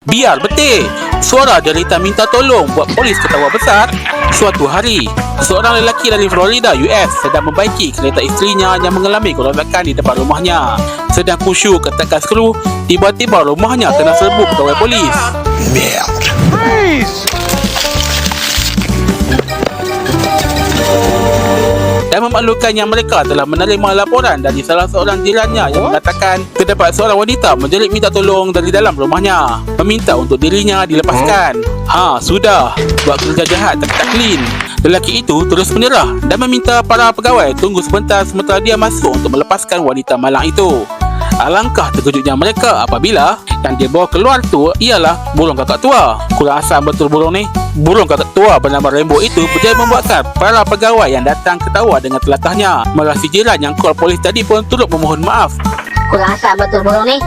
Biar betik. Suara derita minta tolong buat polis ketawa besar. Suatu hari, seorang lelaki dari Florida, US sedang membaiki kereta isterinya yang mengalami kerosakan di depan rumahnya. Sedang khusyuk ketekan skru, tiba-tiba rumahnya kena serbu pegawai polis. Dan memaklumkannya, mereka telah menerima laporan dari salah seorang jirannya yang mengatakan terdapat seorang wanita menjerit minta tolong dari dalam rumahnya, meminta untuk dirinya dilepaskan. Sudah, buat kerja jahat tak clean. Lelaki itu terus menyerah dan meminta para pegawai tunggu sebentar sementara dia masuk untuk melepaskan wanita malang itu. Alangkah terkejutnya mereka apabila yang dia bawa keluar tu ialah burung kakak tua. Kurang asam betul burung ni. Burung kakak tua bernama Rainbow itu berjaya membuatkan para pegawai yang datang ketawa dengan telatahnya. Malah si jiran yang call polis tadi pun turut memohon maaf. Kurang asam betul burung ni.